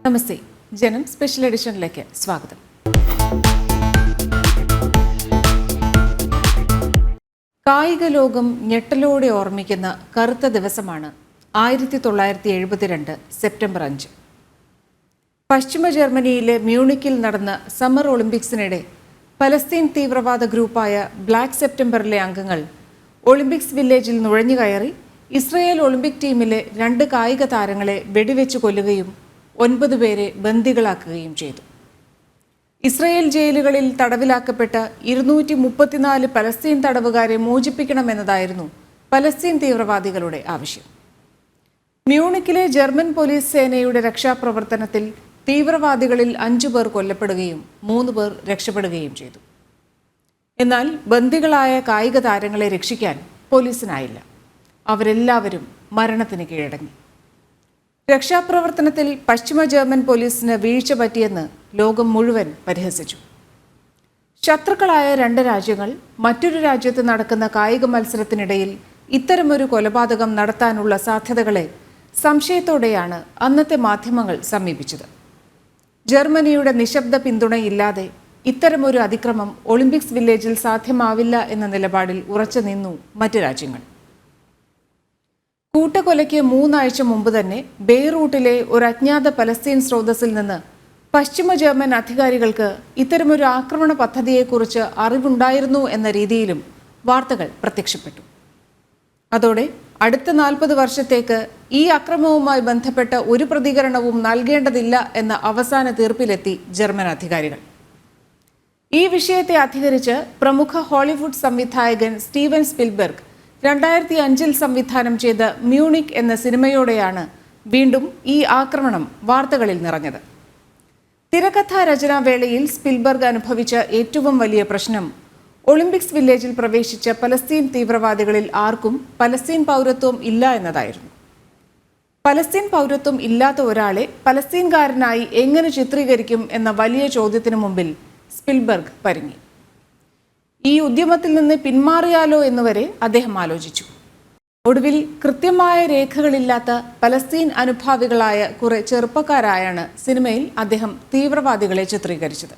നമസ്തേ. ജനം സ്പെഷ്യൽ എഡിഷനിലേക്ക് സ്വാഗതം. കായിക ലോകം ഞെട്ടലോടെ ഓർമ്മിക്കുന്ന കറുത്ത ദിവസമാണ് 1972 സെപ്റ്റംബർ 5. പശ്ചിമ ജർമ്മനിയിലെ മ്യൂണിക്കിൽ നടന്ന സമ്മർ ഒളിമ്പിക്സിനിടെ പലസ്തീൻ തീവ്രവാദ ഗ്രൂപ്പായ ബ്ലാക്ക് സെപ്റ്റംബറിലെ അംഗങ്ങൾ ഒളിമ്പിക്സ് വില്ലേജിൽ നുഴഞ്ഞുകയറി ഇസ്രയേൽ ഒളിമ്പിക് ടീമിലെ 2 കായിക താരങ്ങളെ വെടിവെച്ച് കൊല്ലുകയും 9 പേരെ ബന്ദികളാക്കുകയും ചെയ്തു. ഇസ്രയേൽ ജയിലുകളിൽ തടവിലാക്കപ്പെട്ട 234 പലസ്തീൻ തടവുകാരെ മോചിപ്പിക്കണമെന്നതായിരുന്നു പലസ്തീൻ തീവ്രവാദികളുടെ ആവശ്യം. മ്യൂണിക്കിലെ ജർമ്മൻ പോലീസ് സേനയുടെ രക്ഷാപ്രവർത്തനത്തിൽ തീവ്രവാദികളിൽ 5 പേർ കൊല്ലപ്പെടുകയും 3 പേർ രക്ഷപ്പെടുകയും ചെയ്തു. എന്നാൽ ബന്ദികളായ കായിക താരങ്ങളെ രക്ഷിക്കാൻ പോലീസിനായില്ല. അവരെല്ലാവരും മരണത്തിന് കീഴടങ്ങി. രക്ഷാപ്രവർത്തനത്തിൽ പശ്ചിമ ജർമ്മൻ പോലീസിന് വീഴ്ച പറ്റിയെന്ന് ലോകം മുഴുവൻ പരിഹസിച്ചു. ശത്രുക്കളായ 2 രാജ്യങ്ങൾ മറ്റൊരു രാജ്യത്ത് നടക്കുന്ന കായിക മത്സരത്തിനിടയിൽ ഇത്തരമൊരു കൊലപാതകം നടത്താനുള്ള സാധ്യതകളെ സംശയത്തോടെയാണ് അന്നത്തെ മാധ്യമങ്ങൾ സമീപിച്ചത്. ജർമ്മനിയുടെ നിശബ്ദ പിന്തുണയില്ലാതെ ഇത്തരമൊരു അതിക്രമം ഒളിമ്പിക്സ് വില്ലേജിൽ സാധ്യമാവില്ല എന്ന നിലപാടിൽ ഉറച്ചു നിന്നു മറ്റ് രാജ്യങ്ങൾ. കൂട്ടക്കൊലയ്ക്ക് 3 ആഴ്ച മുമ്പ് തന്നെ ബെയ്റൂട്ടിലെ ഒരു അജ്ഞാത പലസ്തീൻ സ്രോതസ്സിൽ നിന്ന് പശ്ചിമ ജർമ്മൻ അധികാരികൾക്ക് ഇത്തരമൊരു ആക്രമണ പദ്ധതിയെക്കുറിച്ച് അറിവുണ്ടായിരുന്നു എന്ന രീതിയിലും വാർത്തകൾ പ്രത്യക്ഷപ്പെട്ടു. അതോടെ അടുത്ത 40 വർഷത്തേക്ക് ഈ അക്രമവുമായി ബന്ധപ്പെട്ട ഒരു പ്രതികരണവും നൽകേണ്ടതില്ല എന്ന അവസാന തീർപ്പിലെത്തി ജർമ്മൻ അധികാരികൾ. ഈ വിഷയത്തെ അധികരിച്ച് പ്രമുഖ ഹോളിവുഡ് സംവിധായകൻ സ്റ്റീവൻ സ്പിൽബർഗ് 2005 സംവിധാനം ചെയ്ത മ്യൂണിക് എന്ന സിനിമയോടെയാണ് വീണ്ടും ഈ ആക്രമണം വാർത്തകളിൽ നിറഞ്ഞത്. തിരക്കഥാ രചനാ വേളയിൽ സ്പിൽബർഗ് അനുഭവിച്ച ഏറ്റവും വലിയ പ്രശ്നം ഒളിമ്പിക്സ് വില്ലേജിൽ പ്രവേശിച്ച പലസ്തീൻ തീവ്രവാദികളിൽ ആർക്കും പലസ്തീൻ പൗരത്വം ഇല്ല എന്നതായിരുന്നു. പലസ്തീൻ പൗരത്വം ഇല്ലാത്ത ഒരാളെ പലസ്തീൻകാരനായി എങ്ങനെ ചിത്രീകരിക്കും എന്ന വലിയ ചോദ്യത്തിനു മുമ്പിൽ സ്പിൽബർഗ് പരുങ്ങി. ഈ ഉദ്യമത്തിൽ നിന്ന് പിന്മാറിയാലോ എന്നുവരെ അദ്ദേഹം ആലോചിച്ചു. ഒടുവിൽ കൃത്യമായ രേഖകളില്ലാത്ത പലസ്തീൻ അനുഭാവികളായ കുറെ ചെറുപ്പക്കാരായാണ് സിനിമയിൽ അദ്ദേഹം തീവ്രവാദികളെ ചിത്രീകരിച്ചത്.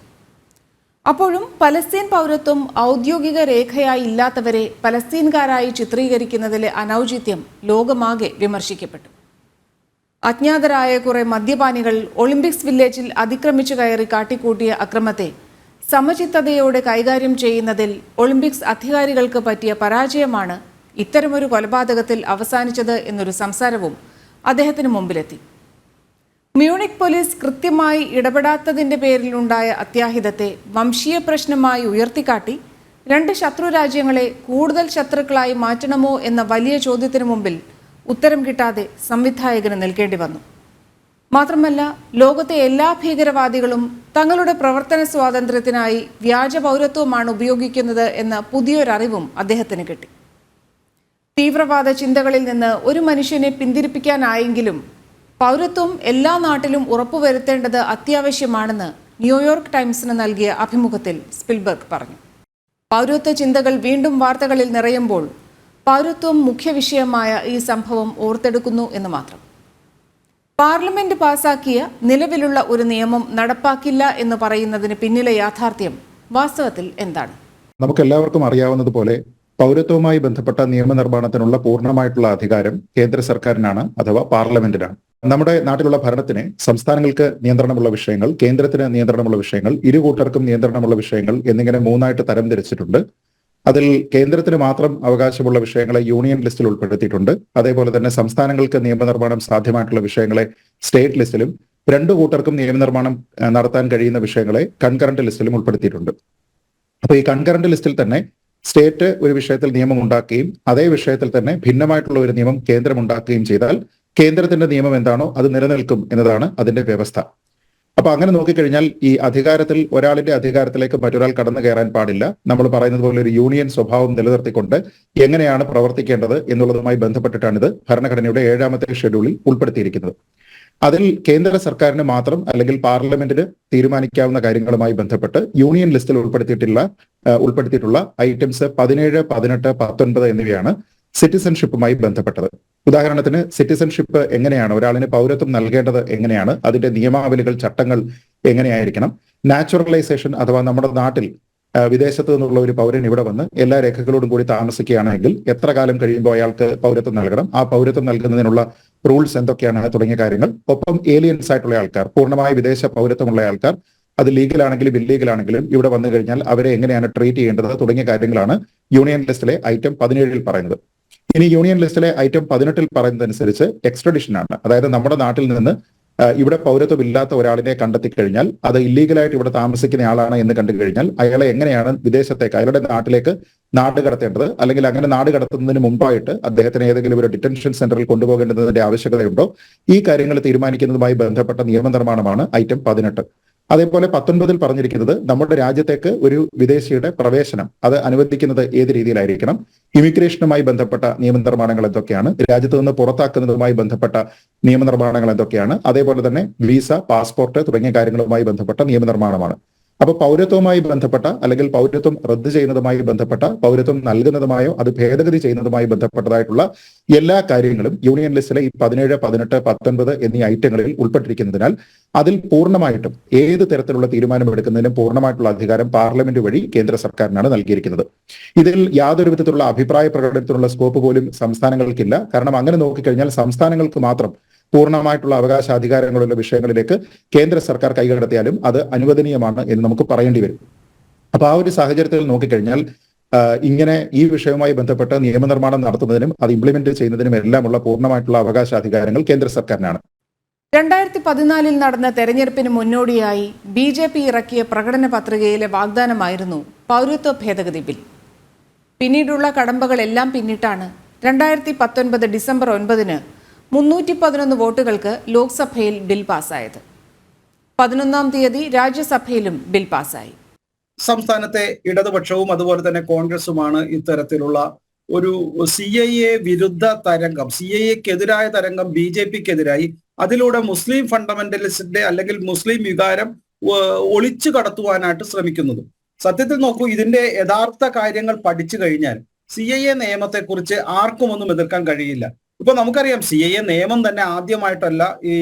അപ്പോഴും പലസ്തീൻ പൗരത്വം ഔദ്യോഗിക രേഖയായി ഇല്ലാത്തവരെ പലസ്തീൻകാരായി ചിത്രീകരിക്കുന്നതിലെ അനൗചിത്യം ലോകമാകെ വിമർശിക്കപ്പെട്ടു. അജ്ഞാതരായ കുറെ മദ്യപാനികൾ ഒളിമ്പിക്സ് വില്ലേജിൽ അതിക്രമിച്ചു കയറി കാട്ടിക്കൂട്ടിയ അക്രമത്തെ സമചിത്തതയോടെ കൈകാര്യം ചെയ്യുന്നതിൽ ഒളിമ്പിക്സ് അധികാരികൾക്ക് പറ്റിയ പരാജയമാണ് ഇത്തരമൊരു കൊലപാതകത്തിൽ അവസാനിച്ചത് എന്നൊരു സംസാരവും അദ്ദേഹത്തിന് മുമ്പിലെത്തി. മ്യൂണിക് പോലീസ് കൃത്യമായി ഇടപെടാത്തതിൻ്റെ പേരിലുണ്ടായ അത്യാഹിതത്തെ വംശീയ പ്രശ്നമായി ഉയർത്തിക്കാട്ടി 2 ശത്രു രാജ്യങ്ങളെ കൂടുതൽ ശത്രുക്കളായി മാറ്റണമോ എന്ന വലിയ ചോദ്യത്തിനു മുമ്പിൽ ഉത്തരം കിട്ടാതെ സംവിധായകന് നിൽക്കേണ്ടി വന്നു. മാത്രമല്ല, ലോകത്തെ എല്ലാ ഭീകരവാദികളും തങ്ങളുടെ പ്രവർത്തന സ്വാതന്ത്ര്യത്തിനായി വ്യാജ പൗരത്വമാണ് ഉപയോഗിക്കുന്നത് എന്ന പുതിയൊരറിവും അദ്ദേഹത്തിന് കിട്ടി. തീവ്രവാദ ചിന്തകളിൽ നിന്ന് ഒരു മനുഷ്യനെ പിന്തിരിപ്പിക്കാനായെങ്കിലും പൗരത്വം എല്ലാ നാട്ടിലും ഉറപ്പുവരുത്തേണ്ടത് അത്യാവശ്യമാണെന്ന് ന്യൂയോർക്ക് ടൈംസിന് നൽകിയ അഭിമുഖത്തിൽ സ്പിൽബർഗ് പറഞ്ഞു. പൗരത്വ ചിന്തകൾ വീണ്ടും വാർത്തകളിൽ നിറയുമ്പോൾ പൗരത്വം മുഖ്യ വിഷയമായ ഈ സംഭവം ഓർത്തെടുക്കുന്നു എന്ന് മാത്രം. പാർലമെന്റ് പാസാക്കിയ നിലവിലുള്ള ഒരു നിയമം നടപ്പാക്കില്ല എന്ന് പറയുന്നതിന് പിന്നിലെ യാഥാർത്ഥ്യം വാസ്തവത്തിൽ എന്താണ്? നമുക്കെല്ലാവർക്കും അറിയാവുന്നതുപോലെ പൗരത്വവുമായി ബന്ധപ്പെട്ട നിയമനിർമ്മാണത്തിനുള്ള പൂർണ്ണമായിട്ടുള്ള അധികാരം കേന്ദ്ര സർക്കാരിനാണ്, അഥവാ പാർലമെന്റിനാണ്. നമ്മുടെ നാട്ടിലുള്ള ഭരണത്തിന് സംസ്ഥാനങ്ങൾക്ക് നിയന്ത്രണമുള്ള വിഷയങ്ങൾ, കേന്ദ്രത്തിന് നിയന്ത്രണമുള്ള വിഷയങ്ങൾ, ഇരുകൂട്ടർക്കും നിയന്ത്രണമുള്ള വിഷയങ്ങൾ എന്നിങ്ങനെ 3ആയിട്ട് തരംതിരിച്ചിട്ടുണ്ട്. അതിൽ കേന്ദ്രത്തിന് മാത്രം അവകാശമുള്ള വിഷയങ്ങളെ യൂണിയൻ ലിസ്റ്റിൽ ഉൾപ്പെടുത്തിയിട്ടുണ്ട്. അതേപോലെ തന്നെ സംസ്ഥാനങ്ങൾക്ക് നിയമനിർമ്മാണം സാധ്യമായിട്ടുള്ള വിഷയങ്ങളെ സ്റ്റേറ്റ് ലിസ്റ്റിലും, 2 കൂട്ടർക്കും നിയമനിർമ്മാണം നടത്താൻ കഴിയുന്ന വിഷയങ്ങളെ കൺകറന്റ് ലിസ്റ്റിലും ഉൾപ്പെടുത്തിയിട്ടുണ്ട്. അപ്പൊ ഈ കൺകറന്റ് ലിസ്റ്റിൽ തന്നെ സ്റ്റേറ്റ് ഒരു വിഷയത്തിൽ നിയമം ഉണ്ടാക്കുകയും അതേ വിഷയത്തിൽ തന്നെ ഭിന്നമായിട്ടുള്ള ഒരു നിയമം കേന്ദ്രം ഉണ്ടാക്കുകയും ചെയ്താൽ കേന്ദ്രത്തിന്റെ നിയമം എന്താണോ അത് നിലനിൽക്കും എന്നതാണ് അതിന്റെ വ്യവസ്ഥ. അപ്പൊ അങ്ങനെ നോക്കിക്കഴിഞ്ഞാൽ ഈ അധികാരത്തിൽ ഒരാളിന്റെ അധികാരത്തിലേക്ക് മറ്റൊരാൾ കടന്നു കയറാൻ പാടില്ല. നമ്മൾ പറയുന്നത് പോലെ ഒരു യൂണിയൻ സ്വഭാവം നിലനിർത്തിക്കൊണ്ട് എങ്ങനെയാണ് പ്രവർത്തിക്കേണ്ടത് എന്നുള്ളതുമായി ബന്ധപ്പെട്ടിട്ടാണിത് ഭരണഘടനയുടെ 7ാമത്തെ ഷെഡ്യൂളിൽ ഉൾപ്പെടുത്തിയിരിക്കുന്നത്. അതിൽ കേന്ദ്ര സർക്കാരിന് മാത്രം അല്ലെങ്കിൽ പാർലമെന്റിന് തീരുമാനിക്കാവുന്ന കാര്യങ്ങളുമായി ബന്ധപ്പെട്ട് യൂണിയൻ ലിസ്റ്റിൽ ഉൾപ്പെടുത്തിയിട്ടുള്ള ഐറ്റംസ് 17, 18, 19 എന്നിവയാണ്. സിറ്റിസൺഷിപ്പുമായി ബന്ധപ്പെട്ടത്. ഉദാഹരണത്തിന് സിറ്റിസൺഷിപ്പ് എങ്ങനെയാണ്, ഒരാളിന് പൗരത്വം നൽകേണ്ടത് എങ്ങനെയാണ്, അതിന്റെ നിയമാവലികൾ, ചട്ടങ്ങൾ എങ്ങനെയായിരിക്കണം, നാച്ചുറലൈസേഷൻ അഥവാ നമ്മുടെ നാട്ടിൽ വിദേശത്ത് നിന്നുള്ള ഒരു പൗരൻ ഇവിടെ വന്ന് എല്ലാ രേഖകളോടും കൂടി താമസിക്കുകയാണെങ്കിൽ എത്ര കാലം കഴിയുമ്പോൾ അയാൾക്ക് പൗരത്വം നൽകണം, ആ പൗരത്വം നൽകുന്നതിനുള്ള റൂൾസ് എന്തൊക്കെയാണ് തുടങ്ങിയ കാര്യങ്ങൾ. ഒപ്പം ഏലിയൻസ് ആയിട്ടുള്ള ആൾക്കാർ, പൂർണ്ണമായ വിദേശ പൗരത്വമുള്ള ആൾക്കാർ, അത് ലീഗലാണെങ്കിലും ഇല്ലീഗലാണെങ്കിലും ഇവിടെ വന്നു കഴിഞ്ഞാൽ അവരെ എങ്ങനെയാണ് ട്രീറ്റ് ചെയ്യേണ്ടത് തുടങ്ങിയ കാര്യങ്ങളാണ് യൂണിയൻ ലിസ്റ്റിലെ ഐറ്റം 17 പറയുന്നത്. ഇനി യൂണിയൻ ലിസ്റ്റിലെ ഐറ്റം 18 പറയുന്നതനുസരിച്ച് എക്സ്ട്രഡിഷൻ ആണ്. അതായത് നമ്മുടെ നാട്ടിൽ നിന്ന് ഇവിടെ പൗരത്വം ഇല്ലാത്ത ഒരാളിനെ കണ്ടെത്തി കഴിഞ്ഞാൽ, അത് ഇല്ലീഗലായിട്ട് ഇവിടെ താമസിക്കുന്ന ആളാണ് എന്ന് കണ്ടു കഴിഞ്ഞാൽ അയാളെ എങ്ങനെയാണ് വിദേശത്തേക്ക്, അയാളുടെ നാട്ടിലേക്ക് നാട് കടത്തേണ്ടത്, അല്ലെങ്കിൽ അങ്ങനെ നാട് കടത്തുന്നതിന് മുമ്പായിട്ട് അദ്ദേഹത്തിന് ഏതെങ്കിലും ഒരു ഡിറ്റൻഷൻ സെന്ററിൽ കൊണ്ടുപോകേണ്ടതിന്റെ ആവശ്യകതയുണ്ടോ, ഈ കാര്യങ്ങൾ തീരുമാനിക്കുന്നതുമായി ബന്ധപ്പെട്ട നിയമനിർമ്മാണമാണ് ഐറ്റം 18. അതേപോലെ 19 പറഞ്ഞിരിക്കുന്നത് നമ്മുടെ രാജ്യത്തേക്ക് ഒരു വിദേശിയുടെ പ്രവേശനം അത് അനുവദിക്കുന്നത് ഏത് രീതിയിലായിരിക്കണം, ഇമിഗ്രേഷനുമായി ബന്ധപ്പെട്ട നിയമനിർമ്മാണങ്ങൾ എന്തൊക്കെയാണ്, രാജ്യത്ത് നിന്ന് പുറത്താക്കുന്നതുമായി ബന്ധപ്പെട്ട നിയമനിർമ്മാണങ്ങൾ എന്തൊക്കെയാണ്, അതേപോലെ തന്നെ വിസ, പാസ്പോർട്ട് തുടങ്ങിയ കാര്യങ്ങളുമായി ബന്ധപ്പെട്ട നിയമനിർമ്മാണമാണ്. അപ്പൊ പൗരത്വവുമായി ബന്ധപ്പെട്ട അല്ലെങ്കിൽ പൗരത്വം റദ്ദ് ചെയ്യുന്നതുമായി ബന്ധപ്പെട്ട, പൗരത്വം നൽകുന്നതുമായോ അത് ഭേദഗതി ചെയ്യുന്നതുമായി ബന്ധപ്പെട്ടതായിട്ടുള്ള എല്ലാ കാര്യങ്ങളും യൂണിയൻ ലിസ്റ്റിലെ ഈ 17, 18, 19 എന്നീ ഐറ്റങ്ങളിൽ ഉൾപ്പെട്ടിരിക്കുന്നതിനാൽ അതിൽ പൂർണ്ണമായിട്ടും ഏത് തരത്തിലുള്ള തീരുമാനം എടുക്കുന്നതിനും പൂർണ്ണമായിട്ടുള്ള അധികാരം പാർലമെന്റ് വഴി കേന്ദ്ര സർക്കാരിനാണ് നൽകിയിരിക്കുന്നത്. ഇതിൽ യാതൊരു വിധത്തിലുള്ള അഭിപ്രായ പ്രകടനത്തിനുള്ള സ്കോപ്പ് പോലും സംസ്ഥാനങ്ങൾക്കില്ല. കാരണം അങ്ങനെ നോക്കിക്കഴിഞ്ഞാൽ സംസ്ഥാനങ്ങൾക്ക് മാത്രം പൂർണ്ണമായിട്ടുള്ള അവകാശാധികാരങ്ങളുള്ള വിഷയങ്ങളിലേക്ക് കേന്ദ്ര സർക്കാർ കൈകടത്തിയാലും അത് അനുവദനീയമാണ് എന്ന് നമുക്ക് പറയേണ്ടി വരും. അപ്പൊ ആ ഒരു സാഹചര്യത്തിൽ നോക്കിക്കഴിഞ്ഞാൽ ഇങ്ങനെ ഈ വിഷയവുമായി ബന്ധപ്പെട്ട് നിയമനിർമ്മാണം നടത്തുന്നതിനും അത് ഇംപ്ലിമെന്റ് ചെയ്യുന്നതിനും എല്ലാമുള്ള പൂർണ്ണമായിട്ടുള്ള അവകാശാധികാരങ്ങൾ കേന്ദ്ര സർക്കാരിനാണ്. 2014 നടന്ന തെരഞ്ഞെടുപ്പിന് മുന്നോടിയായി BJP ഇറക്കിയ പ്രകടന പത്രികയിലെ വാഗ്ദാനമായിരുന്നു പൗരത്വ ഭേദഗതി ബിൽ. പിന്നീടുള്ള കടമ്പകളെല്ലാം പിന്നിട്ടാണ് 2019 ഡിസംബർ 9 311 വോട്ടുകൾക്ക് ലോക്സഭയിൽ ബിൽ പാസ്സായത്. 11-ാം തീയതി രാജ്യസഭയിലും ബിൽ പാസ്സായി. സംസ്ഥാനത്തെ ഇടതുപക്ഷവും അതുപോലെ തന്നെ കോൺഗ്രസുമാണ് ഇത്തരത്തിലുള്ള ഒരു CAA വിരുദ്ധ തരംഗം, CAAക്കെതിരായ തരംഗം BJPക്കെതിരായി, അതിലൂടെ മുസ്ലിം ഫണ്ടമെന്റലിസ്റ്റിന്റെ അല്ലെങ്കിൽ മുസ്ലിം വികാരം ഒളിച്ചു കടത്തുവാനായിട്ട് ശ്രമിക്കുന്നത്. സത്യത്തിൽ നോക്കൂ, ഇതിന്റെ യഥാർത്ഥ കാര്യങ്ങൾ പഠിച്ചു കഴിഞ്ഞാൽ CAA നിയമത്തെക്കുറിച്ച് ആർക്കും ഒന്നും എതിർക്കാൻ കഴിയില്ല. ഇപ്പൊ നമുക്കറിയാം, CAA നിയമം തന്നെ ആദ്യമായിട്ടല്ല ഈ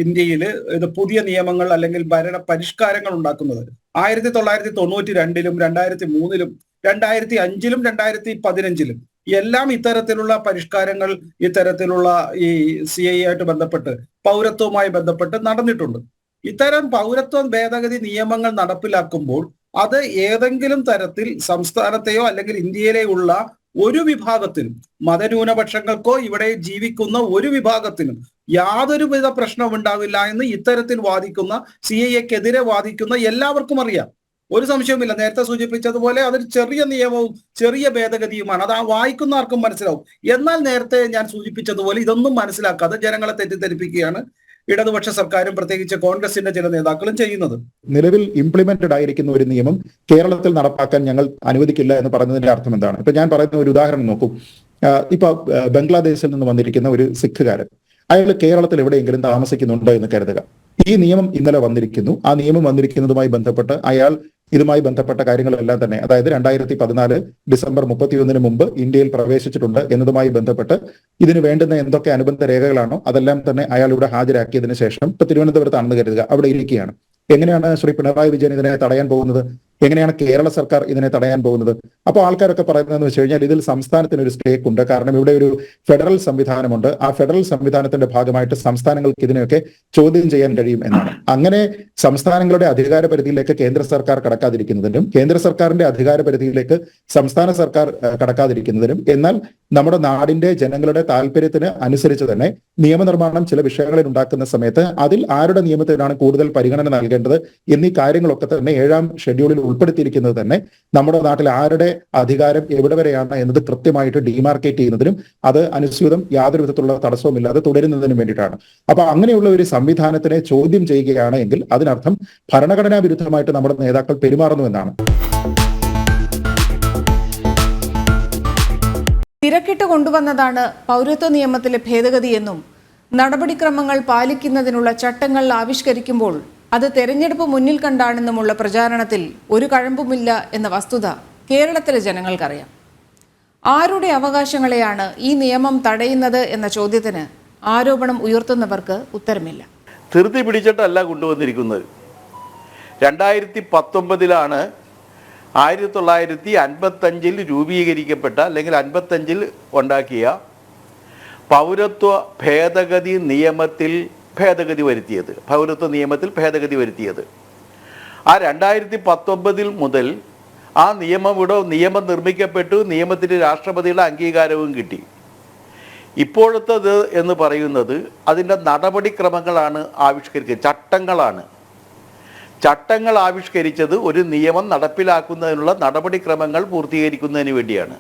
ഇന്ത്യയിൽ ഇത് പുതിയ നിയമങ്ങൾ അല്ലെങ്കിൽ ഭരണ പരിഷ്കാരങ്ങൾ ഉണ്ടാക്കുന്നത്. 1992-ലും 2003-ലും 2005-ലും 2015-ലും എല്ലാം ഇത്തരത്തിലുള്ള പരിഷ്കാരങ്ങൾ ഇത്തരത്തിലുള്ള ഈ CAA ആയിട്ട് ബന്ധപ്പെട്ട് പൗരത്വവുമായി ബന്ധപ്പെട്ട് നടന്നിട്ടുണ്ട്. ഇത്തരം പൗരത്വ ഭേദഗതി നിയമങ്ങൾ നടപ്പിലാക്കുമ്പോൾ അത് ഏതെങ്കിലും തരത്തിൽ സംസ്ഥാനത്തെയോ അല്ലെങ്കിൽ ഇന്ത്യയിലെയുള്ള ഒരു വിഭാഗത്തിനും, മതന്യൂനപക്ഷങ്ങൾക്കോ ഇവിടെ ജീവിക്കുന്ന ഒരു വിഭാഗത്തിനും യാതൊരു വിധ പ്രശ്നവും ഉണ്ടാവില്ല എന്ന് ഇത്തരത്തിൽ വാദിക്കുന്ന, CAAക്കെതിരെ വാദിക്കുന്ന എല്ലാവർക്കും അറിയാം. ഒരു സംശയവുമില്ല. നേരത്തെ സൂചിപ്പിച്ചതുപോലെ അതൊരു ചെറിയ നിയമവും ചെറിയ ഭേദഗതിയുമാണ്. അത് ആ വായിക്കുന്ന ആർക്കും മനസ്സിലാവും. എന്നാൽ നേരത്തെ ഞാൻ സൂചിപ്പിച്ചതുപോലെ ഇതൊന്നും മനസ്സിലാക്കാതെ ജനങ്ങളെ തെറ്റിദ്ധരിപ്പിക്കുകയാണ് ഇടതുപക്ഷ സർക്കാരും പ്രത്യേകിച്ച് കോൺഗ്രസിന്റെ ചില നേതാക്കളും ചെയ്യുന്നത്. നിലവിൽ ഇംപ്ലിമെന്റഡ് ആയിരിക്കുന്ന ഒരു നിയമം കേരളത്തിൽ നടപ്പാക്കാൻ ഞങ്ങൾ അനുവദിക്കില്ല എന്ന് പറയുന്നതിന്റെ അർത്ഥം എന്താണ്? ഇപ്പൊ ഞാൻ പറയുന്ന ഒരു ഉദാഹരണം നോക്കൂ. ഇപ്പൊ ബംഗ്ലാദേശിൽ നിന്ന് വന്നിരിക്കുന്ന ഒരു സിഖുകാരൻ, അയാൾ കേരളത്തിൽ എവിടെയെങ്കിലും താമസിക്കുന്നുണ്ടോ എന്ന് കരുതുക. ഈ നിയമം ഇന്നലെ വന്നിരിക്കുന്നു. ആ നിയമം വന്നിരിക്കുന്നതുമായി ബന്ധപ്പെട്ട് അയാൾ ഇതുമായി ബന്ധപ്പെട്ട കാര്യങ്ങളെല്ലാം തന്നെ, അതായത് 2014 ഡിസംബർ 31 മുമ്പ് ഇന്ത്യയിൽ പ്രവേശിച്ചിട്ടുണ്ട് എന്നതുമായി ബന്ധപ്പെട്ട് ഇതിന് വേണ്ടുന്ന എന്തൊക്കെ അനുബന്ധ രേഖകളാണോ അതെല്ലാം തന്നെ അയാൾ ഇവിടെ ഹാജരാക്കിയതിനു ശേഷം ഇപ്പൊ തിരുവനന്തപുരത്താണെന്ന് കരുതുക, അവിടെ ഇരിക്കുകയാണ്. എങ്ങനെയാണ് ശ്രീ പിണറായി വിജയൻ ഇതിനെ തടയാൻ പോകുന്നത്? എങ്ങനെയാണ് കേരള സർക്കാർ ഇതിനെ തടയാൻ പോകുന്നത്? അപ്പോൾ ആൾക്കാരൊക്കെ പറയുന്നതെന്ന് വെച്ച് കഴിഞ്ഞാൽ ഇതിൽ സംസ്ഥാനത്തിന് ഒരു സ്റ്റേക്ക് ഉണ്ട്. കാരണം ഇവിടെ ഒരു ഫെഡറൽ സംവിധാനമുണ്ട്. ആ ഫെഡറൽ സംവിധാനത്തിന്റെ ഭാഗമായിട്ട് സംസ്ഥാനങ്ങൾക്ക് ഇതിനെയൊക്കെ ചോദ്യം ചെയ്യാൻ കഴിയും എന്നാണ്. അങ്ങനെ സംസ്ഥാനങ്ങളുടെ അധികാര പരിധിയിലേക്ക് കേന്ദ്ര സർക്കാർ കടക്കാതിരിക്കുന്നതിനും കേന്ദ്ര സർക്കാരിന്റെ അധികാര പരിധിയിലേക്ക് സംസ്ഥാന സർക്കാർ കടക്കാതിരിക്കുന്നതിനും, എന്നാൽ നമ്മുടെ നാടിന്റെ ജനങ്ങളുടെ താല്പര്യത്തിന് അനുസരിച്ച് തന്നെ നിയമനിർമ്മാണം ചില വിഷയങ്ങളിൽ ഉണ്ടാക്കുന്ന സമയത്ത് അതിൽ ആരുടെ നിയമത്തിനാണ് കൂടുതൽ പരിഗണന നൽകേണ്ടത് എന്നീ കാര്യങ്ങളൊക്കെ തന്നെ 7ാം ഷെഡ്യൂളിൽ ഉൾപ്പെടുത്തിയിരിക്കുന്നത് തന്നെ നമ്മുടെ നാട്ടിൽ ആരുടെ അധികാരം എവിടെ വരെയാണ് എന്നത് കൃത്യമായിട്ട് ഡിമാർക്കേറ്റ് ചെയ്യുന്നതിനും അത് അനുസ്യൂതം യാതൊരു വിധത്തിലുള്ള തടസ്സവും ഇല്ലാതെ തുടരുന്നതിനും വേണ്ടിയിട്ടാണ്. അപ്പൊ അങ്ങനെയുള്ള ഒരു സംവിധാനത്തിനെ ചോദ്യം ചെയ്യുകയാണ് എങ്കിൽ അതിനർത്ഥം ഭരണഘടനാ വിരുദ്ധമായിട്ട് നമ്മുടെ നേതാക്കൾ പെരുമാറുന്നു എന്നാണ്. തിരക്കിട്ട് കൊണ്ടുവന്നതാണ് പൗരത്വ നിയമത്തിലെ ഭേദഗതിയെന്നും നടപടിക്രമങ്ങൾ പാലിക്കുന്നതിനുള്ള ചട്ടങ്ങൾ ആവിഷ്കരിക്കുമ്പോൾ അത് തെരഞ്ഞെടുപ്പ് മുന്നിൽ കണ്ടാണെന്നുമുള്ള പ്രചാരണത്തിൽ ഒരു കഴമ്പുമില്ല എന്ന വസ്തുത കേരളത്തിലെ ജനങ്ങൾക്കറിയാം. ആരുടെ അവകാശങ്ങളെയാണ് ഈ നിയമം തടയുന്നത് എന്ന ചോദ്യത്തിന് ആരോപണം ഉയർത്തുന്നവർക്ക് ഉത്തരമില്ല. ധൃതി പിടിച്ചിട്ടല്ല കൊണ്ടുവന്നിരിക്കുന്നത്. 2019 1955 രൂപീകരിക്കപ്പെട്ട അല്ലെങ്കിൽ 55 ഉണ്ടാക്കിയ പൗരത്വ ഭേദഗതി നിയമത്തിൽ ഭേദഗതി വരുത്തിയത്. ആ 2019 മുതൽ ആ നിയമം നിർമ്മിക്കപ്പെട്ടു, നിയമത്തിന് രാഷ്ട്രപതിയുടെ അംഗീകാരവും കിട്ടി. ഇപ്പോഴത്തേത് എന്ന് പറയുന്നത് അതിൻ്റെ നടപടിക്രമങ്ങളാണ് ചട്ടങ്ങളാണ്. ചട്ടങ്ങൾ ആവിഷ്കരിച്ചത് ഒരു നിയമം നടപ്പിലാക്കുന്നതിനുള്ള നടപടിക്രമങ്ങൾ പൂർത്തീകരിക്കുന്നതിന് വേണ്ടിയാണ്.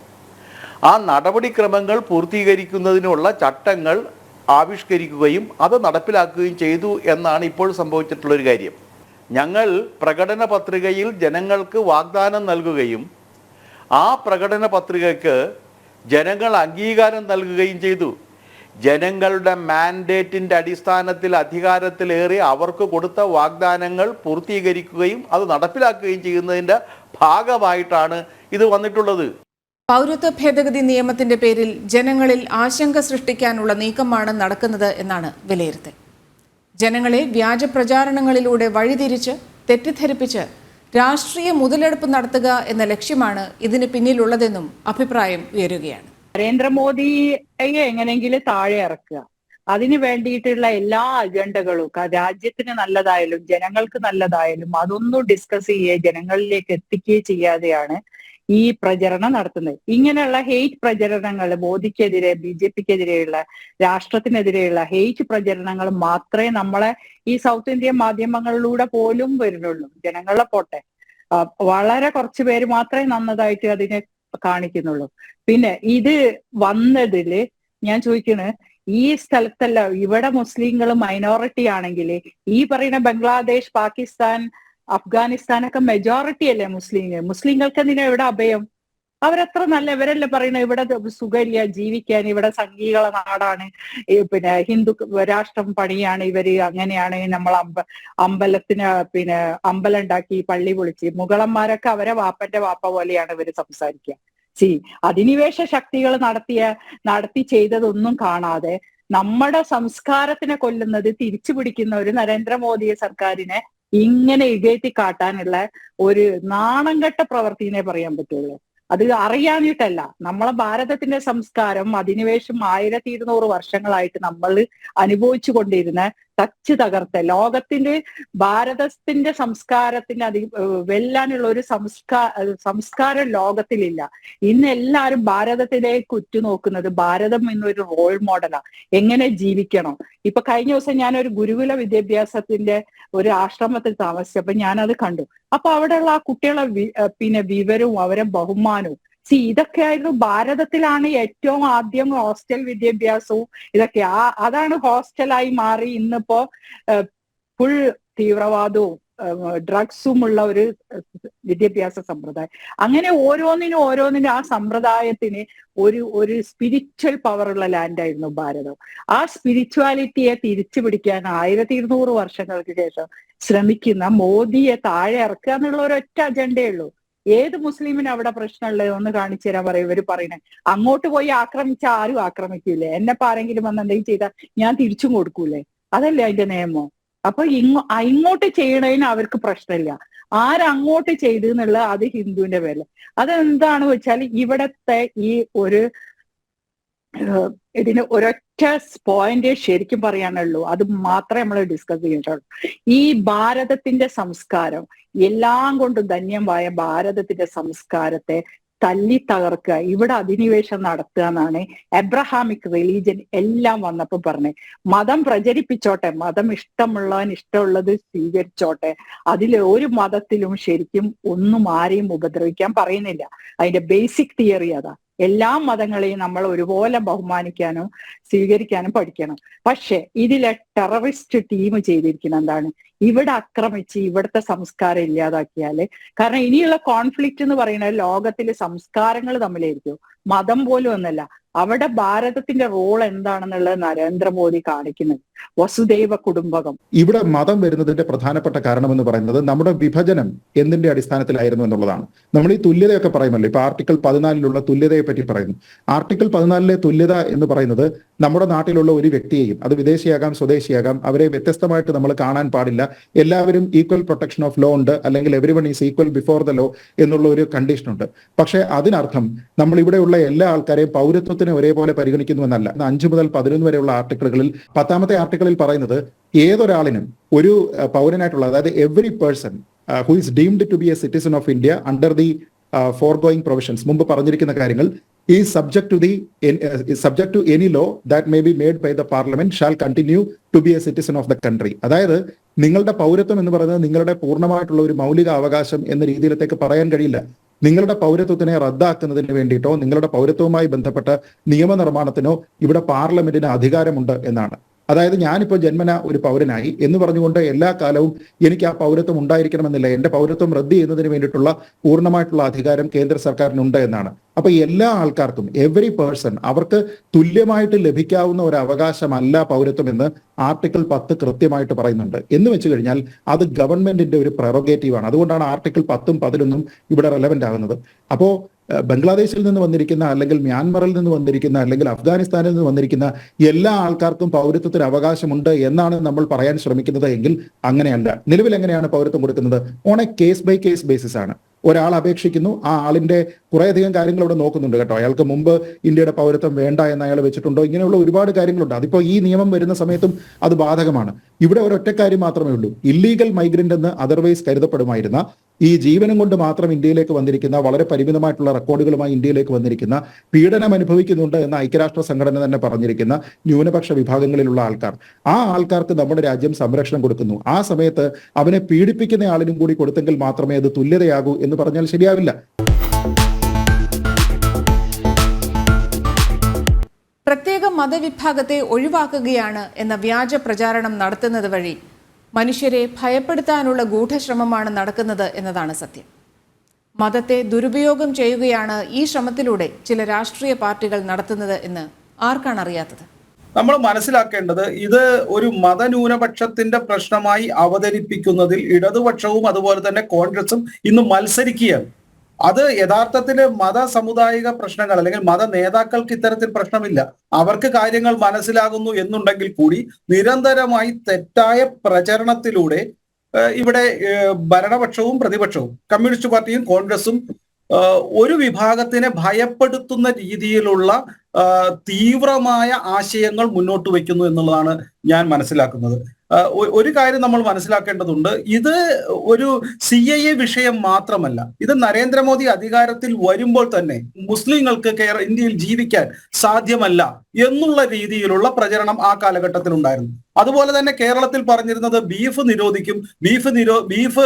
ആ നടപടിക്രമങ്ങൾ പൂർത്തീകരിക്കുന്നതിനുള്ള ചട്ടങ്ങൾ ആവിഷ്കരിക്കുകയും അത് നടപ്പിലാക്കുകയും ചെയ്തു എന്നാണ് ഇപ്പോൾ സംഭവിച്ചിട്ടുള്ളൊരു കാര്യം. ഞങ്ങൾ പ്രകടന പത്രികയിൽ ജനങ്ങൾക്ക് വാഗ്ദാനം നൽകുകയും ആ പ്രകടന പത്രികയ്ക്ക് ജനങ്ങൾ അംഗീകാരം നൽകുകയും ചെയ്തു. ജനങ്ങളുടെ മാൻഡേറ്റിൻ്റെ അടിസ്ഥാനത്തിൽ അധികാരത്തിലേറി അവർക്ക് കൊടുത്ത വാഗ്ദാനങ്ങൾ പൂർത്തീകരിക്കുകയും അത് നടപ്പിലാക്കുകയും ചെയ്യുന്നതിൻ്റെ ഭാഗമായിട്ടാണ് ഇത് വന്നിട്ടുള്ളത്. പൗരത്വ ഭേദഗതി നിയമത്തിന്റെ പേരിൽ ജനങ്ങളിൽ ആശങ്ക സൃഷ്ടിക്കാനുള്ള നീക്കമാണ് നടക്കുന്നത് എന്നാണ് വിലയിരുത്തൽ. ജനങ്ങളെ വ്യാജ പ്രചാരണങ്ങളിലൂടെ വഴിതിരിച്ച് തെറ്റിദ്ധരിപ്പിച്ച് രാഷ്ട്രീയ മുതലെടുപ്പ് നടത്തുക എന്ന ലക്ഷ്യമാണ് ഇതിന് പിന്നിലുള്ളതെന്നും അഭിപ്രായം ഉയരുകയാണ്. നരേന്ദ്രമോദിയെ എങ്ങനെയെങ്കിലും താഴെ ഇറക്കുക, അതിന് വേണ്ടിയിട്ടുള്ള എല്ലാ അജണ്ടകളും രാജ്യത്തിന് നല്ലതായാലും ജനങ്ങൾക്ക് നല്ലതായാലും അതൊന്നും ഡിസ്കസ് ചെയ്യുകയോ ജനങ്ങളിലേക്ക് എത്തിക്കുകയോ ചെയ്യാതെയാണ് ഈ പ്രചരണം നടത്തുന്നത്. ഇങ്ങനെയുള്ള ഹെയ്റ്റ് പ്രചരണങ്ങൾ, മോദിക്കെതിരെ BJPക്കെതിരെയുള്ള രാഷ്ട്രത്തിനെതിരെയുള്ള ഹെയ്റ്റ് പ്രചരണങ്ങൾ മാത്രമേ നമ്മളെ ഈ സൗത്ത് ഇന്ത്യൻ മാധ്യമങ്ങളിലൂടെ പോലും വരുന്നുള്ളൂ. ജനങ്ങളെ പോട്ടെ, വളരെ കുറച്ച് പേര് മാത്രമേ നന്നതായിട്ട് അതിനെ കാണിക്കുന്നുള്ളൂ. പിന്നെ ഇത് വന്നതില് ഞാൻ ചോദിക്കണേ, ഈ സ്ഥലത്തല്ല, ഇവിടെ മുസ്ലിങ്ങൾ മൈനോറിറ്റി ആണെങ്കിൽ ഈ പറയുന്ന ബംഗ്ലാദേശ്, പാകിസ്ഥാൻ, അഫ്ഗാനിസ്ഥാനൊക്കെ മെജോറിറ്റി അല്ലേ മുസ്ലിങ്ങൾക്ക് എന്തിനാ ഇവിടെ അഭയം? അവരത്ര നല്ലവരല്ലേ പറയുന്നത് ഇവിടെ സുഖമില്ല ജീവിക്കാൻ, ഇവിടെ സംഘീകള നാടാണ്, പിന്നെ ഹിന്ദു രാഷ്ട്രം പണിയാണ് ഇവര്, അങ്ങനെയാണ് നമ്മൾ അമ്പലത്തിന് അമ്പലം ഉണ്ടാക്കി പള്ളി പൊളിച്ച്, മുഗളന്മാരൊക്കെ അവരെ വാപ്പന്റെ വാപ്പ പോലെയാണ് ഇവര് സംസാരിക്കുക. അധിനിവേശ ശക്തികൾ നടത്തി ചെയ്തതൊന്നും കാണാതെ നമ്മുടെ സംസ്കാരത്തിനെ കൊല്ലുന്നത് തിരിച്ചു പിടിക്കുന്ന ഒരു നരേന്ദ്രമോദി സർക്കാരിനെ ഇങ്ങനെ ഇകഴ്ത്തി കാട്ടാനുള്ള ഒരു നാണംകെട്ട പ്രവൃത്തിനെ പറയാൻ പറ്റുള്ളൂ. അത് അറിയാനിട്ടല്ല. നമ്മളെ ഭാരതത്തിന്റെ സംസ്കാരം അധിനിവേശം 1200 വർഷങ്ങളായിട്ട് നമ്മൾ അനുഭവിച്ചു കൊണ്ടിരുന്ന തച്ച് തകർത്ത ലോകത്തിന്റെ ഭാരതത്തിന്റെ സംസ്കാരത്തിന് വെല്ലാനുള്ള ഒരു സംസ്കാരം ലോകത്തിലില്ല. ഇന്ന് എല്ലാവരും ഭാരതത്തിലേക്ക് ഉറ്റുനോക്കുന്നത് ഭാരതം എന്നൊരു റോൾ മോഡലാണ്, എങ്ങനെ ജീവിക്കണം. ഇപ്പൊ കഴിഞ്ഞ ദിവസം ഞാനൊരു ഗുരുകുല വിദ്യാഭ്യാസത്തിന്റെ ഒരു ആശ്രമത്തിൽ താമസിച്ചപ്പോ ഞാനത് കണ്ടു. അപ്പൊ അവിടെയുള്ള ആ കുട്ടികളെ വിവരവും അവരെ ബഹുമാനവും ഇതൊക്കെയായിരുന്നു. ഭാരതത്തിലാണ് ഏറ്റവും ആദ്യം ഹോസ്റ്റൽ വിദ്യാഭ്യാസവും ഇതൊക്കെ. അതാണ് ഹോസ്റ്റലായി മാറി ഇന്നിപ്പോ ഫുൾ തീവ്രവാദവും ഡ്രഗ്സും ഉള്ള ഒരു വിദ്യാഭ്യാസ സമ്പ്രദായം. അങ്ങനെ ഓരോന്നിനും ആ സമ്പ്രദായത്തിന് ഒരു സ്പിരിച്വൽ പവറുള്ള ലാൻഡായിരുന്നു ഭാരതം. ആ സ്പിരിച്വാലിറ്റിയെ തിരിച്ചു പിടിക്കാൻ 1200 വർഷങ്ങൾക്ക് ശേഷം ശ്രമിക്കുന്ന മോദിയെ താഴെ ഇറക്കുക എന്നുള്ള ഒരൊറ്റ അജണ്ടയേ ഉള്ളൂ. ഏത് മുസ്ലിമിന് അവിടെ പ്രശ്നമുള്ളത് ഒന്ന് കാണിച്ചു തരാൻ പറയും ഇവര് പറയണേ. അങ്ങോട്ട് പോയി ആക്രമിച്ച ആരും ആക്രമിക്കൂലേ? എന്നെപ്പോ ആരെങ്കിലും വന്ന് എന്തെങ്കിലും ചെയ്താൽ ഞാൻ തിരിച്ചും കൊടുക്കൂലേ? അതല്ലേ അതിന്റെ നിയമം. അപ്പൊ ഇങ്ങോട്ട് ചെയ്യണതിന് അവർക്ക് പ്രശ്നമില്ല. ആരങ്ങോട്ട് ചെയ്തു എന്നുള്ള അത് ഹിന്ദുവിന്റെ പേരിൽ. അതെന്താണ് വെച്ചാൽ ഇവിടത്തെ ഈ ഇതിന് ഒരൊറ്റ പോയിന്റ് ശരിക്കും പറയാനുള്ളൂ. അത് മാത്രമേ നമ്മൾ ഡിസ്കസ് ചെയ്തിട്ടുള്ളൂ. ഈ ഭാരതത്തിന്റെ സംസ്കാരം, എല്ലാം കൊണ്ടും ധന്യമായ ഭാരതത്തിന്റെ സംസ്കാരത്തെ തല്ലി തകർക്കുക, ഇവിടെ അധിനിവേശം നടത്തുക എന്നാണ് എബ്രഹാമിക് റിലീജിയൻ എല്ലാം വന്നപ്പോ പറഞ്ഞത്. മതം പ്രചരിപ്പിച്ചോട്ടെ, മതം ഇഷ്ടമുള്ളവൻ ഇഷ്ടമുള്ളത് സ്വീകരിച്ചോട്ടെ, അതിൽ ഒരു മതത്തിലും ശരിക്കും ഒന്നും ആരെയും ഉപദ്രവിക്കാൻ പറയുന്നില്ല. അതിന്റെ ബേസിക് തിയറി അതാ. എല്ലാ മതങ്ങളെയും നമ്മൾ ഒരുപോലെ ബഹുമാനിക്കാനും സ്വീകരിക്കാനും പഠിക്കണം. പക്ഷെ ഇതിലെ ടെററിസ്റ്റ് ടീം ചെയ്തിരിക്കുന്ന എന്താണ്? ഇവിടെ ആക്രമിച്ച് ഇവിടുത്തെ സംസ്കാരം ഇല്ലാതാക്കിയാല്, കാരണം ഇനിയുള്ള കോൺഫ്ലിക്റ്റ് എന്ന് പറയുന്നത് ലോകത്തിലെ സംസ്കാരങ്ങൾ തമ്മിലായിരിക്കും, മതം പോലും ഒന്നല്ല. അവിടെ ഭാരതത്തിന്റെ റോൾ എന്താണെന്നുള്ളത് നരേന്ദ്രമോദി കാണിക്കുന്നത്. വസുദൈവ കുടുംബകം. ഇവിടെ മതം വരുന്നതിന്റെ പ്രധാനപ്പെട്ട കാരണം എന്ന് പറയുന്നത് നമ്മുടെ വിഭജനം എന്തിന്റെ അടിസ്ഥാനത്തിലായിരുന്നു എന്നുള്ളതാണ്. നമ്മൾ ഈ തുല്യതയൊക്കെ പറയുമല്ലോ, ഇപ്പൊ ആർട്ടിക്കിൾ 14 തുല്യതയെ പറ്റി പറയുന്നു. ആർട്ടിക്കിൾ 14 തുല്യത എന്ന് പറയുന്നത് നമ്മുടെ നാട്ടിലുള്ള ഒരു വ്യക്തിയെയും, അത് വിദേശിയാകാം സ്വദേശിയാകാം, അവരെ വ്യത്യസ്തമായിട്ട് നമ്മൾ കാണാൻ പാടില്ല, എല്ലാവരും ഈക്വൽ പ്രൊട്ടക്ഷൻ ഓഫ് ലോ ഉണ്ട്, അല്ലെങ്കിൽ everyone is equal before the law എന്നുള്ള ഒരു കണ്ടീഷൻ ഉണ്ട്. പക്ഷേ അതിനർത്ഥം നമ്മൾ ഇവിടെയുള്ള എല്ലാ ആൾക്കാരെയും പൗരത്വത്തിന് ഒരേപോലെ പരിഗണിക്കുന്നു എന്നല്ല. 5 മുതൽ 11 വരെയുള്ള ആർട്ടിക്കിളുകളിൽ 10ാമത്തെ ആർട്ടിക്കിളിൽ പറയുന്നത് ഏതൊരാളിനും ഒരു പൗരനായിട്ടുള്ള, അതായത് every person who is deemed to be a citizen of India under the foregoing provisions, മുമ്പ് പറഞ്ഞിരിക്കുന്ന കാര്യങ്ങൾ, is subject to any law that may be made by the parliament shall continue to be a citizen of the country. അതായത് നിങ്ങളുടെ പൗരത്വം എന്ന് പറയുന്നത് നിങ്ങളുടെ പൂർണ്ണമായിട്ടുള്ള ഒരു മൗലിക അവകാശം എന്ന രീതിയിലേക്ക് പറയാൻ കഴിയില്ല. നിങ്ങളുടെ പൗരത്വത്തിനെ റദ്ദാക്കുന്നതിന് വേണ്ടിയിട്ടോ നിങ്ങളുടെ പൗരത്വവുമായി ബന്ധപ്പെട്ട നിയമനിർമ്മാണത്തിനോ ഇവിടെ പാർലമെന്റിന് അധികാരമുണ്ട് എന്നാണ്. അതായത് ഞാനിപ്പോൾ ജന്മന ഒരു പൗരനായി എന്ന് പറഞ്ഞുകൊണ്ട് എല്ലാ കാലവും എനിക്ക് ആ പൗരത്വം ഉണ്ടായിരിക്കണമെന്നില്ല. എന്റെ പൗരത്വം റദ്ദ് ചെയ്യുന്നതിന് വേണ്ടിയിട്ടുള്ള പൂർണ്ണമായിട്ടുള്ള അധികാരം കേന്ദ്ര സർക്കാരിനുണ്ട് എന്നാണ്. അപ്പൊ എല്ലാ ആൾക്കാർക്കും, എവറി പേഴ്സൺ, അവർക്ക് തുല്യമായിട്ട് ലഭിക്കാവുന്ന ഒരു അവകാശമല്ല പൗരത്വം എന്ന് ആർട്ടിക്കിൾ 10 കൃത്യമായിട്ട് പറയുന്നുണ്ട്. എന്ന് വെച്ച് കഴിഞ്ഞാൽ അത് ഗവൺമെന്റിന്റെ ഒരു പ്രൊറഗേറ്റീവാണ്. അതുകൊണ്ടാണ് ആർട്ടിക്കിൾ 10ഉം 11ഉം ഇവിടെ റെലവെന്റ് ആകുന്നത്. അപ്പോ ബംഗ്ലാദേശിൽ നിന്ന് വന്നിരിക്കുന്ന, അല്ലെങ്കിൽ മ്യാൻമറിൽ നിന്ന് വന്നിരിക്കുന്ന, അല്ലെങ്കിൽ അഫ്ഗാനിസ്ഥാനിൽ നിന്ന് വന്നിരിക്കുന്ന എല്ലാ ആൾക്കാർക്കും പൗരത്വത്തിന് അവകാശമുണ്ട് എന്നാണ് നമ്മൾ പറയാൻ ശ്രമിക്കുന്നത് എങ്കിൽ അങ്ങനെയല്ല. നിലവിൽ എങ്ങനെയാണ് പൗരത്വം കൊടുക്കുന്നത്? On a case by case basis ആണ്. ഒരാൾ അപേക്ഷിക്കുന്നു, ആ ആളിന്റെ കുറേയധികം കാര്യങ്ങൾ ഇവിടെ നോക്കുന്നുണ്ട് കേട്ടോ. അയാൾക്ക് മുമ്പ് ഇന്ത്യയുടെ പൗരത്വം വേണ്ട എന്ന് അയാൾ വെച്ചിട്ടുണ്ടോ, ഇങ്ങനെയുള്ള ഒരുപാട് കാര്യങ്ങളുണ്ട്. അതിപ്പോ ഈ നിയമം വരുന്ന സമയത്തും അത് ബാധകമാണ്. ഇവിടെ ഒരൊറ്റ കാര്യം മാത്രമേ ഉള്ളൂ. ഇല്ലീഗൽ മൈഗ്രന്റ് എന്ന് അതർവൈസ് കരുതപ്പെടുമായിരുന്ന, ഈ ജീവനം കൊണ്ട് മാത്രം ഇന്ത്യയിലേക്ക് വന്നിരിക്കുന്ന, വളരെ പരിമിതമായിട്ടുള്ള റെക്കോർഡുകളുമായി ഇന്ത്യയിലേക്ക് വന്നിരിക്കുന്ന, പീഡനം അനുഭവിക്കുന്നുണ്ട് എന്ന ഐക്യരാഷ്ട്ര സംഘടന തന്നെ പറഞ്ഞിരിക്കുന്ന ന്യൂനപക്ഷ വിഭാഗങ്ങളിലുള്ള ആൾക്കാർ, ആ ആൾക്കാർക്ക് നമ്മുടെ രാജ്യം സംരക്ഷണം കൊടുക്കുന്നു. ആ സമയത്ത് അവനെ പീഡിപ്പിക്കുന്ന ആളിനും കൂടി കൊടുത്തെങ്കിൽ മാത്രമേ അത് തുല്യതയാകൂ എന്ന് പറഞ്ഞാൽ ശരിയാവില്ല. പ്രത്യേക മതവിഭാഗത്തെ ഒഴിവാക്കുകയാണ് എന്ന വ്യാജ പ്രചാരണം നടത്തുന്നത് വഴി മനുഷ്യരെ ഭയപ്പെടുത്താനുള്ള ഗൂഢശ്രമമാണ് നടക്കുന്നത് എന്നതാണ് സത്യം. മതത്തെ ദുരുപയോഗം ചെയ്യുകയാണ് ഈ ശ്രമത്തിലൂടെ ചില രാഷ്ട്രീയ പാർട്ടികൾ നടത്തുന്നത് എന്ന് ആർക്കാണ് അറിയാത്തത്? നമ്മൾ മനസ്സിലാക്കേണ്ടത്, ഇത് ഒരു മതന്യൂനപക്ഷത്തിന്റെ പ്രശ്നമായി അവതരിപ്പിക്കുന്നതിൽ ഇടതുപക്ഷവും അതുപോലെ തന്നെ കോൺഗ്രസും ഇന്ന് മത്സരിക്കുകയാണ്. അത് യഥാർത്ഥത്തിൽ മത സമുദായിക പ്രശ്നങ്ങൾ, അല്ലെങ്കിൽ മത നേതാക്കൾക്ക് ഇത്തരത്തിൽ പ്രശ്നമില്ല. അവർക്ക് കാര്യങ്ങൾ മനസ്സിലാകുന്നു എന്നുണ്ടെങ്കിൽ കൂടി നിരന്തരമായി തെറ്റായ പ്രചരണത്തിലൂടെ ഇവിടെ ഭരണപക്ഷവും പ്രതിപക്ഷവും, കമ്മ്യൂണിസ്റ്റ് പാർട്ടിയും കോൺഗ്രസും ഒരു വിഭാഗത്തിനെ ഭയപ്പെടുത്തുന്ന രീതിയിലുള്ള തീവ്രമായ ആശയങ്ങൾ മുന്നോട്ട് വയ്ക്കുന്നു എന്നുള്ളതാണ് ഞാൻ മനസ്സിലാക്കുന്നത്. ഒരു കാര്യം നമ്മൾ മനസ്സിലാക്കേണ്ടതുണ്ട്, ഇത് ഒരു CAA വിഷയം മാത്രമല്ല. ഇത് നരേന്ദ്രമോദി അധികാരത്തിൽ വരുമ്പോൾ തന്നെ മുസ്ലിങ്ങൾക്ക് ഇന്ത്യയിൽ ജീവിക്കാൻ സാധ്യമല്ല എന്നുള്ള രീതിയിലുള്ള പ്രചരണം ആ കാലഘട്ടത്തിൽ ഉണ്ടായിരുന്നു. അതുപോലെ തന്നെ കേരളത്തിൽ പറഞ്ഞിരുന്നത് ബീഫ് നിരോധിക്കും, ബീഫ്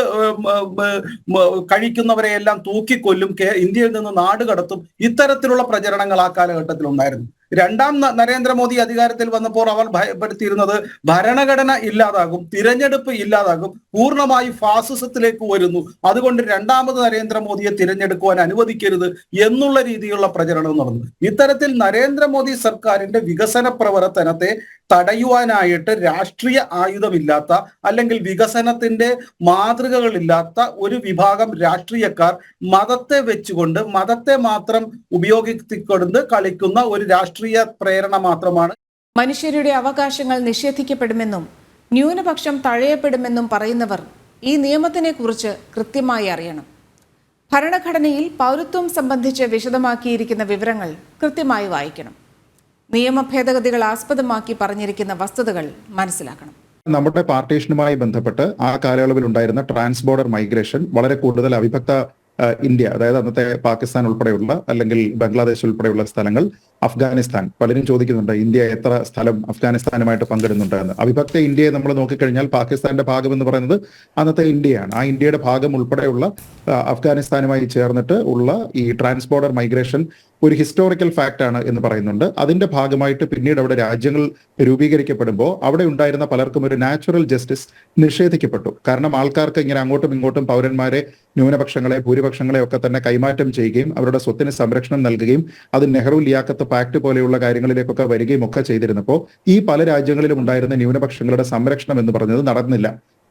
കഴിക്കുന്നവരെയെല്ലാം തൂക്കിക്കൊല്ലും, ഇന്ത്യയിൽ നിന്ന് നാട് കടത്തും, ഇത്തരത്തിലുള്ള പ്രചരണങ്ങൾ ആ കാലഘട്ടത്തിൽ ഉണ്ടായിരുന്നു. രണ്ടാം നരേന്ദ്രമോദി അധികാരത്തിൽ വന്നപ്പോൾ അവർ ഭയപ്പെടുത്തിയിരുന്നത് ഭരണഘടന ഇല്ലാതാകും, തിരഞ്ഞെടുപ്പ് ഇല്ലാതാകും, പൂർണ്ണമായി ഫാസിസത്തിലേക്ക് വരുന്നു, അതുകൊണ്ട് രണ്ടാമത് നരേന്ദ്രമോദിയെ തിരഞ്ഞെടുക്കുവാൻ അനുവദിക്കരുത് എന്നുള്ള രീതിയിലുള്ള പ്രചരണം നടന്നു. ഇത്തരത്തിൽ നരേന്ദ്രമോദി സർക്കാരിന്റെ വികസന പ്രവർത്തനത്തെ തടയുവാനായിട്ട് രാഷ്ട്രീയ ആയുധമില്ലാത്ത, അല്ലെങ്കിൽ വികസനത്തിന്റെ മാതൃകകളില്ലാത്ത ഒരു വിഭാഗം രാഷ്ട്രീയക്കാർ മതത്തെ വെച്ചുകൊണ്ട്, മതത്തെ മാത്രം ഉപയോഗിച്ചുകൊണ്ട് കളിക്കുന്ന ഒരു രാഷ്ട്രീയ പ്രേരണ മാത്രമാണ്. മനുഷ്യരുടെ അവകാശങ്ങൾ നിഷേധിക്കപ്പെടുമെന്നും ന്യൂനപക്ഷം തഴയപ്പെടുമെന്നും പറയുന്നവർ ഈ നിയമത്തിനെ കുറിച്ച് കൃത്യമായി അറിയണം. ഭരണഘടനയിൽ പൗരത്വം സംബന്ധിച്ച് വിശദമാക്കിയിരിക്കുന്ന വിവരങ്ങൾ കൃത്യമായി വായിക്കണം. നിയമ ഭേദഗതികൾ ആസ്പദമാക്കി പറഞ്ഞിരിക്കുന്ന വസ്തുതകൾ മനസ്സിലാക്കണം. നമ്മുടെ പാർട്ടീഷനുമായി ബന്ധപ്പെട്ട് ആ കാലയളവിൽ ഉണ്ടായിരുന്ന ട്രാൻസ് ബോർഡർ മൈഗ്രേഷൻ വളരെ കൂടുതൽ അവിഭക്ത ഇന്ത്യ, അതായത് അന്നത്തെ പാകിസ്ഥാൻ ഉൾപ്പെടെയുള്ള, അല്ലെങ്കിൽ ബംഗ്ലാദേശ് ഉൾപ്പെടെയുള്ള സ്ഥലങ്ങൾ, അഫ്ഗാനിസ്ഥാൻ, പലരും ചോദിക്കുന്നുണ്ട് ഇന്ത്യ എത്ര സ്ഥലം അഫ്ഗാനിസ്ഥാനുമായിട്ട് പങ്കിടുന്നുണ്ട് എന്ന്. അവിഭക്ത ഇന്ത്യയെ നമ്മൾ നോക്കിക്കഴിഞ്ഞാൽ പാകിസ്ഥാന്റെ ഭാഗം എന്ന് പറയുന്നത് അന്നത്തെ ഇന്ത്യയാണ്. ആ ഇന്ത്യയുടെ ഭാഗം ഉൾപ്പെടെയുള്ള അഫ്ഗാനിസ്ഥാനുമായി ചേർന്നിട്ട് ഉള്ള ഈ ട്രാൻസ് ബോർഡർ മൈഗ്രേഷൻ ഒരു ഹിസ്റ്റോറിക്കൽ ഫാക്ട് ആണ് എന്ന് പറയുന്നുണ്ട്. അതിന്റെ ഭാഗമായിട്ട് പിന്നീട് അവിടെ രാജ്യങ്ങൾ രൂപീകരിക്കപ്പെടുമ്പോൾ അവിടെ ഉണ്ടായിരുന്ന പലർക്കും ഒരു നാച്ചുറൽ ജസ്റ്റിസ് നിഷേധിക്കപ്പെട്ടു. കാരണം ആൾക്കാർക്ക് ഇങ്ങനെ അങ്ങോട്ടും ഇങ്ങോട്ടും പൗരന്മാരെ, ന്യൂനപക്ഷങ്ങളെ, ഭൂരിപക്ഷങ്ങളെ ഒക്കെ തന്നെ കൈമാറ്റം ചെയ്യുകയും അവരുടെ സ്വത്തിന് സംരക്ഷണം നൽകുകയും അത് നെഹ്റു ലിയാഖത്ത് പാക്ട് പോലെയുള്ള കാര്യങ്ങളിലേക്കൊക്കെ വരികയും ഒക്കെ ചെയ്തിരുന്നപ്പോൾ ഈ പല രാജ്യങ്ങളിലും ഉണ്ടായിരുന്ന ന്യൂനപക്ഷങ്ങളുടെ സംരക്ഷണം എന്ന് പറഞ്ഞത് നടന്നില്ല.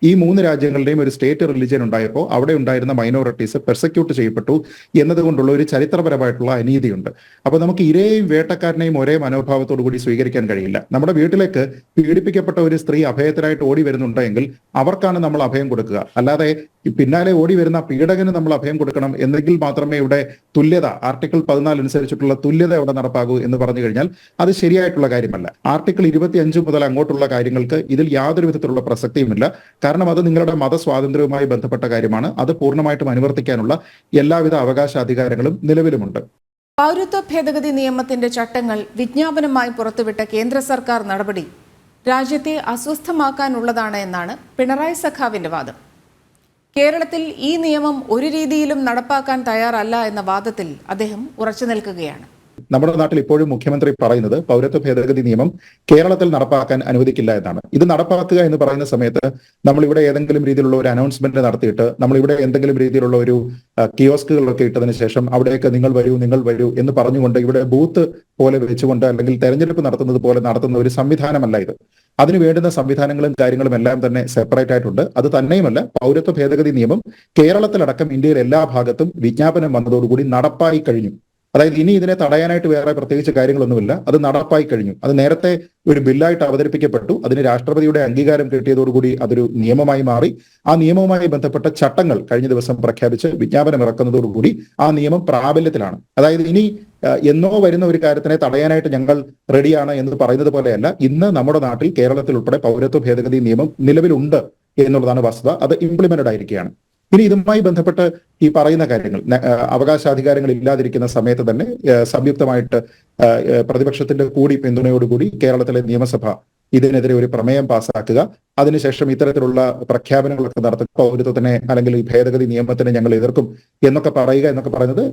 ഈ 3 രാജ്യങ്ങളുടെയും ഒരു സ്റ്റേറ്റ് റിലിജിയൻ ഉണ്ടായപ്പോൾ അവിടെ ഉണ്ടായിരുന്ന മൈനോറിറ്റീസ് പെർസെക്യൂട്ട് ചെയ്യപ്പെട്ടു എന്നതുകൊണ്ടുള്ള ഒരു ചരിത്രപരമായിട്ടുള്ള അനീതിയുണ്ട്. അപ്പോൾ നമുക്ക് ഇരയെയും വേട്ടക്കാരനെയും ഒരേ മനോഭാവത്തോടു കൂടി സ്വീകരിക്കാൻ കഴിയില്ല. നമ്മുടെ വീട്ടിലേക്ക് പീഡിപ്പിക്കപ്പെട്ട ഒരു സ്ത്രീ അഭയത്തിനായിട്ട് ഓടി വരുന്നുണ്ടെങ്കിൽ അവർക്കാണ് നമ്മൾ അഭയം കൊടുക്കുക. അല്ലാതെ പിന്നാലെ ഓടി വരുന്ന പീഡകന് നമ്മൾ അഭയം കൊടുക്കണം എന്നെങ്കിൽ മാത്രമേ ഇവിടെ തുല്യത, ആർട്ടിക്കിൾ 14 അനുസരിച്ചിട്ടുള്ള തുല്യത ഇവിടെ നടപ്പാകൂ എന്ന് പറഞ്ഞു കഴിഞ്ഞാൽ അത് ശരിയായിട്ടുള്ള കാര്യമല്ല. ആർട്ടിക്കിൾ 25 മുതൽ അങ്ങോട്ടുള്ള കാര്യങ്ങൾക്ക് ഇതിൽ യാതൊരു വിധത്തിലുള്ള പ്രസക്തിയുമില്ല. കാരണം അത് നിങ്ങളുടെ മതസ്വാതന്ത്ര്യവുമായി ബന്ധപ്പെട്ട കാര്യമാണ്. അത് പൂർണ്ണമായിട്ടും അനുവർത്തിക്കാനുള്ള എല്ലാവിധ അവകാശാധികാരങ്ങളും നിലവിലുമുണ്ട്. പൗരത്വ ഭേദഗതി നിയമത്തിന്റെ ചട്ടങ്ങൾ വിജ്ഞാപനമായി പുറത്തുവിട്ട കേന്ദ്ര സർക്കാർ നടപടി രാജ്യത്തെ അസ്വസ്ഥമാക്കാനുള്ളതാണ് എന്നാണ് പിണറായി സഖാവിന്റെ വാദം. കേരളത്തിൽ ഈ നിയമം ഒരു രീതിയിലും നടപ്പാക്കാൻ തയ്യാറല്ല എന്ന വാദത്തിൽ അദ്ദേഹം ഉറച്ചു നിൽക്കുകയാണ്. നമ്മുടെ നാട്ടിൽ ഇപ്പോഴും മുഖ്യമന്ത്രി പറയുന്നത് പൗരത്വ ഭേദഗതി നിയമം കേരളത്തിൽ നടപ്പാക്കാൻ അനുവദിക്കില്ല എന്നാണ്. ഇത് നടപ്പാക്കുക എന്ന് പറയുന്ന സമയത്ത് നമ്മളിവിടെ ഏതെങ്കിലും രീതിയിലുള്ള ഒരു അനൗൺസ്മെന്റ് നടത്തിയിട്ട് നമ്മളിവിടെ എന്തെങ്കിലും രീതിയിലുള്ള ഒരു കിയോസ്കുകളൊക്കെ ഇട്ടതിന് ശേഷം അവിടേക്ക് നിങ്ങൾ വരൂ എന്ന് പറഞ്ഞുകൊണ്ട് ഇവിടെ ബൂത്ത് പോലെ വെച്ചുകൊണ്ട് അല്ലെങ്കിൽ തെരഞ്ഞെടുപ്പ് നടത്തുന്നത് പോലെ നടത്തുന്ന ഒരു സംവിധാനമല്ല ഇത്. അതിന് വേണ്ടുന്ന സംവിധാനങ്ങളും കാര്യങ്ങളും എല്ലാം തന്നെ സെപ്പറേറ്റ് ആയിട്ടുണ്ട്. അത് തന്നെയുമല്ല, പൗരത്വ ഭേദഗതി നിയമം കേരളത്തിലടക്കം ഇന്ത്യയിൽ എല്ലാ ഭാഗത്തും വിജ്ഞാപനം വന്നതോടുകൂടി നടപ്പായി കഴിഞ്ഞു. അതായത് ഇനി ഇതിനെ തടയാനായിട്ട് വേറെ പ്രത്യേകിച്ച് കാര്യങ്ങളൊന്നുമില്ല. അത് നടപ്പായി കഴിഞ്ഞു. അത് നേരത്തെ ഒരു ബില്ലായിട്ട് അവതരിപ്പിക്കപ്പെട്ടു. അതിന് രാഷ്ട്രപതിയുടെ അംഗീകാരം കിട്ടിയതോടുകൂടി അതൊരു നിയമമായി മാറി. ആ നിയമവുമായി ബന്ധപ്പെട്ട ചട്ടങ്ങൾ കഴിഞ്ഞ ദിവസം പ്രഖ്യാപിച്ച് വിജ്ഞാപനം ഇറക്കുന്നതോടുകൂടി ആ നിയമം പ്രാബല്യത്തിലാണ്. അതായത് ഇനി എന്നോ വരുന്ന ഒരു കാര്യത്തിനെ തടയാനായിട്ട് ഞങ്ങൾ റെഡിയാണ് എന്ന് പറയുന്നത് പോലെയല്ല. ഇന്ന് നമ്മുടെ നാട്ടിൽ കേരളത്തിൽ ഉൾപ്പെടെ പൗരത്വ ഭേദഗതി നിയമം നിലവിലുണ്ട് എന്നുള്ളതാണ് വസ്തുത. അത് ഇംപ്ലിമെന്റഡ് ആയിരിക്കുകയാണ്. ഇനി ഇതുമായി ബന്ധപ്പെട്ട് ഈ പറയുന്ന കാര്യങ്ങൾ, അവകാശാധികാരങ്ങൾ ഇല്ലാതിരിക്കുന്ന സമയത്ത് തന്നെ സംയുക്തമായിട്ട് പ്രതിപക്ഷത്തിന്റെ കൂടി പിന്തുണയോടുകൂടി കേരളത്തിലെ നിയമസഭ ഇതിനെതിരെ ഒരു പ്രമേയം പാസ്സാക്കുക, അതിനുശേഷം ഇത്തരത്തിലുള്ള പ്രഖ്യാപനങ്ങളൊക്കെ നടത്തുക, പൗരത്വത്തിനെ അല്ലെങ്കിൽ ഈ ഭേദഗതി നിയമത്തിനെ ഞങ്ങൾ എതിർക്കും എന്നൊക്കെ പറയുന്നത്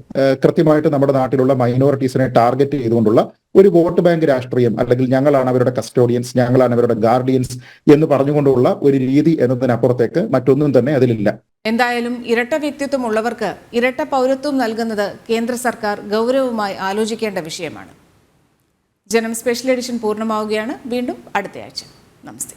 കൃത്യമായിട്ട് നമ്മുടെ നാട്ടിലുള്ള മൈനോറിറ്റീസിനെ ടാർഗറ്റ് ചെയ്തുകൊണ്ടുള്ള ഒരു വോട്ട് ബാങ്ക് രാഷ്ട്രീയം, അല്ലെങ്കിൽ ഞങ്ങളാണ് അവരുടെ കസ്റ്റോഡിയൻസ്, ഞങ്ങളാണ് അവരുടെ ഗാർഡിയൻസ് എന്ന് പറഞ്ഞുകൊണ്ടുള്ള ഒരു രീതി എന്നതിനപ്പുറത്തേക്ക് മറ്റൊന്നും തന്നെ അതിലില്ല. എന്തായാലും ഇരട്ട വ്യക്തിത്വം ഉള്ളവർക്ക് ഇരട്ട പൗരത്വം നൽകുന്നത് കേന്ദ്ര സർക്കാർ ഗൗരവമായി ആലോചിക്കേണ്ട വിഷയമാണ്. ജനം സ്പെഷ്യൽ എഡിഷൻ പൂർണ്ണമാവുകയാണ്. വീണ്ടും അടുത്തയാഴ്ച. നമസ്തേ.